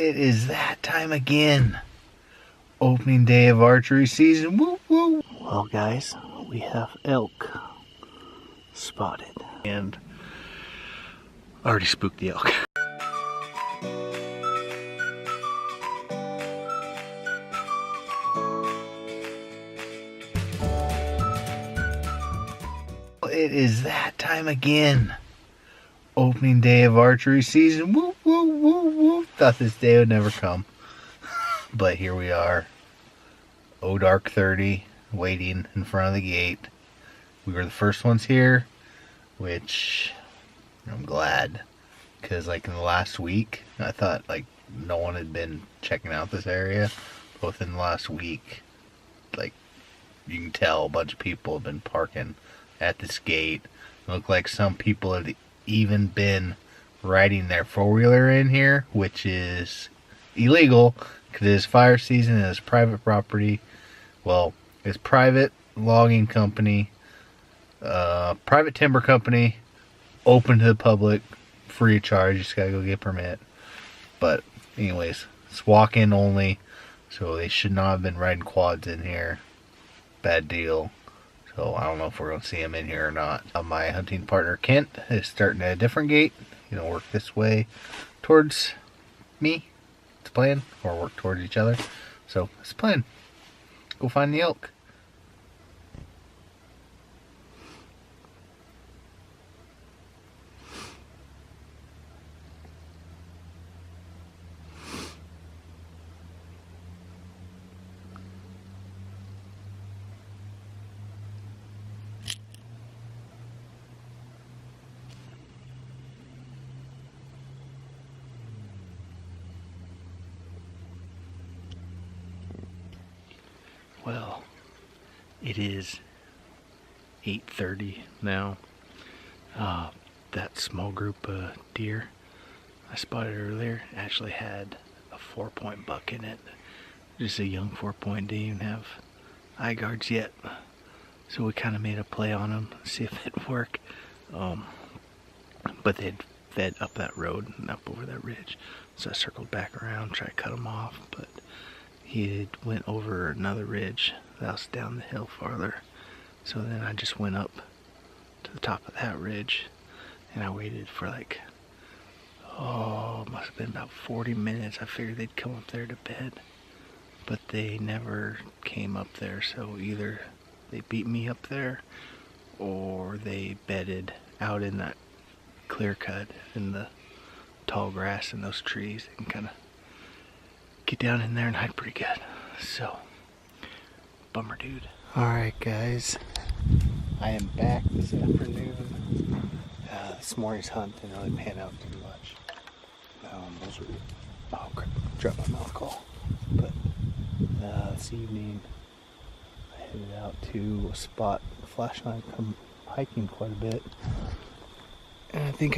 It is that time again. Opening day of archery season. Woo woo. Well, guys, we have elk spotted. And already spooked the elk. It is that time again. Opening day of archery season. Woo woo woo woo. Thought this day would never come. But here we are. Oh, dark 30, waiting in front of the gate. We were the first ones here, which I'm glad, because like in the last week, I thought like no one had been checking out this area. But within the last week, like you can tell a bunch of people have been parking at this gate. It looked like some people had even been riding their four-wheeler in here, which is illegal because it is fire season and it's private property. Well, it's private logging company, private timber company, open to the public, free of charge. You just gotta go get a permit. But anyways, it's walk-in only, so they should not have been riding quads in here. Bad deal. So I don't know if we're gonna see them in here or not. My hunting partner Kent is starting at a different gate. You know, work this way towards me. It's a plan, or work towards each other. So it's a plan. Go find the elk. Well, it is 8:30 now. That small group of deer I spotted earlier actually had a 4-point buck in it. Just a young 4-point, didn't even have eye guards yet. So we kind of made a play on him, see if it'd work. But they'd fed up that road and up over that ridge. So I circled back around, tried to cut him off, but he went over another ridge that was down the hill farther. So then I just went up to the top of that ridge and I waited for like, must have been about 40 minutes. I figured they'd come up there to bed, but they never came up there. So either they beat me up there or they bedded out in that clear cut in the tall grass and those trees and kind of get down in there and hide pretty good. So, bummer, dude. Alright, guys. I am back this afternoon. This morning's hunt didn't really pan out too much. Those were, oh crap, dropped my mouth call. But this evening, I headed out to a spot, flashlight, come hiking quite a bit. And I think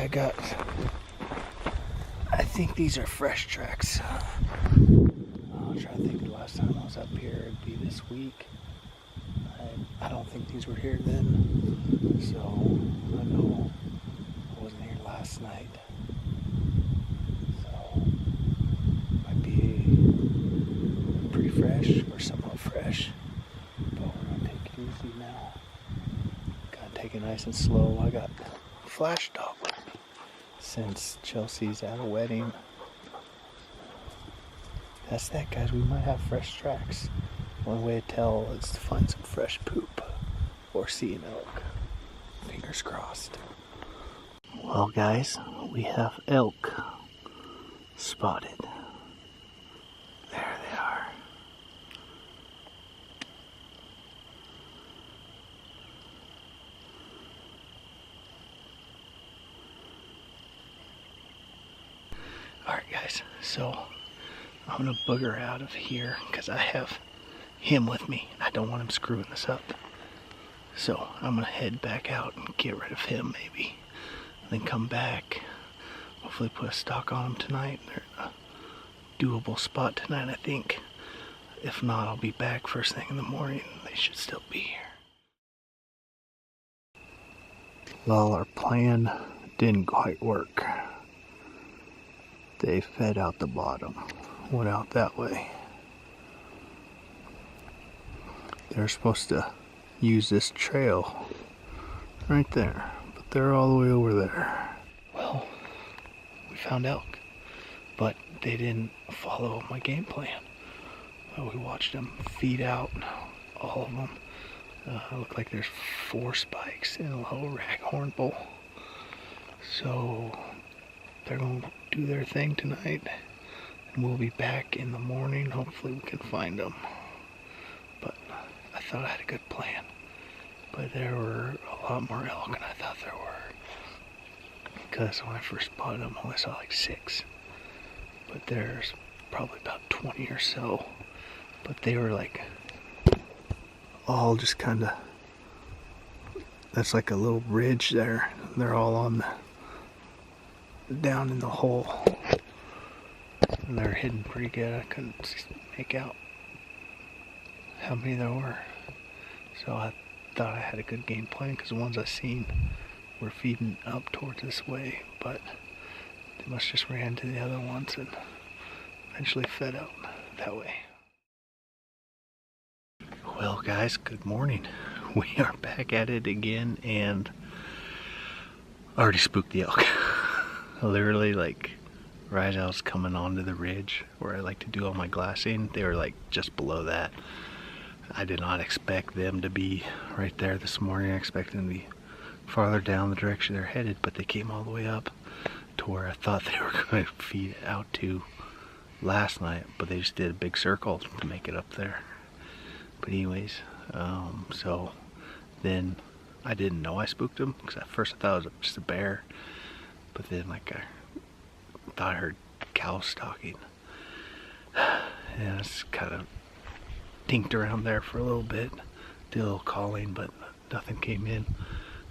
these are fresh tracks. I'm trying to think of the last time I was up here. It'd be this week. I don't think these were here then. So I know I wasn't here last night. So might be pretty fresh or somewhat fresh. But we're gonna take it easy now. Gotta take it nice and slow. I got flash dog with me since Chelsea's at a wedding. That's that, guys. We might have fresh tracks. One way to tell is to find some fresh poop or see an elk. Fingers crossed. Well, guys, we have elk spotted. There they are. Alright, guys, so I'm gonna booger out of here because I have him with me and I don't want him screwing this up. So I'm gonna head back out and get rid of him maybe. Then come back, hopefully put a stock on him tonight. They're in a doable spot tonight, I think. If not, I'll be back first thing in the morning. They should still be here. Well, our plan didn't quite work. They fed out the bottom, went out that way. They're supposed to use this trail right there, but they're all the way over there. Well, we found elk, but they didn't follow my game plan. We watched them feed out, all of them. It looked like there's 4 spikes in a little raghorn bowl. So they're going to do their thing tonight, and we'll be back in the morning. Hopefully we can find them. But I thought I had a good plan. But there were a lot more elk than I thought there were. Because when I first spotted them, I only saw like 6. But there's probably about 20 or so. But they were like all just kind of, that's like a little ridge there. They're all on the, down in the hole. And they're hidden pretty good. I couldn't make out how many there were. So I thought I had a good game plan, because the ones I seen were feeding up towards this way, but they must just ran to the other ones and eventually fed out that way. Well guys, good morning. We are back at it again, and I already spooked the elk. Literally, like, right as I was coming onto the ridge where I like to do all my glassing, they were like just below that. I did not expect them to be right there this morning. I expected them to be farther down the direction they're headed, but they came all the way up to where I thought they were going to feed out to last night, but they just did a big circle to make it up there. But anyways, so then I didn't know I spooked them, because at first I thought it was just a bear, but then like I thought I heard cows stalking, and it's kind of tinked around there for a little bit, did a little calling, but nothing came in.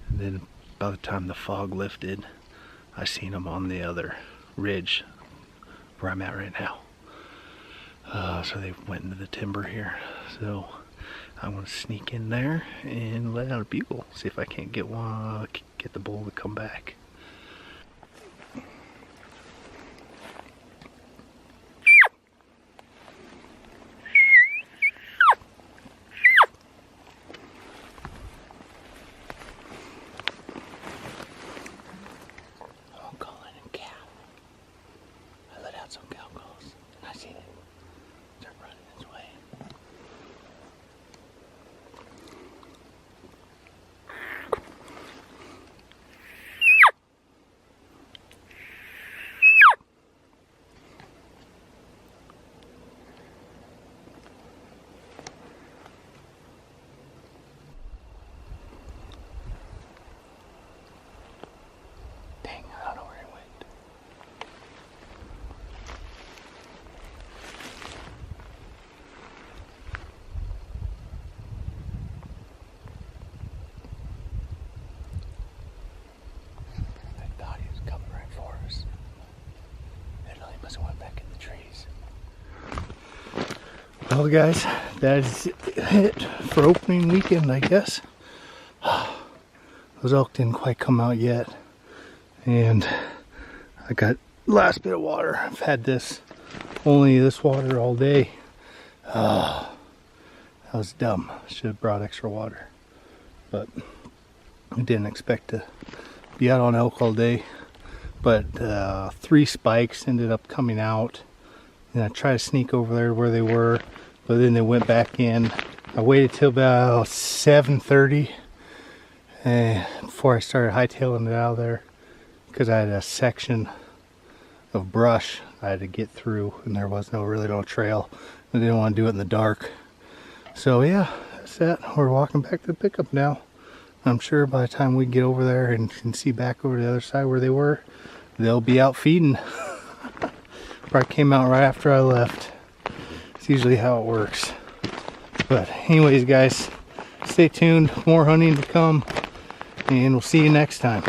And then by the time the fog lifted, I seen them on the other ridge where I'm at right now. So they went into the timber here. So I'm gonna sneak in there and let out a bugle, see if I can't get the bull to come back. I'm calling a cow. I let out some cow calls, and I seen it start running its way. Dang, I don't know where he went. I thought he was coming right for us. Evidently must have went back in the trees. Well guys, that is it for opening weekend, I guess. Those elk didn't quite come out yet. And I got last bit of water. I've had only this water all day. That was dumb. Should have brought extra water. But I didn't expect to be out on elk all day. But 3 spikes ended up coming out. And I tried to sneak over there where they were, but then they went back in. I waited till about 7:30 before I started hightailing it out of there, because I had a section of brush I had to get through, and there was really no trail. I didn't want to do it in the dark. So yeah, that's that. We're walking back to the pickup now. I'm sure by the time we get over there and can see back over to the other side where they were, they'll be out feeding. Probably came out right after I left. It's usually how it works. But anyways guys, stay tuned. More hunting to come, and we'll see you next time.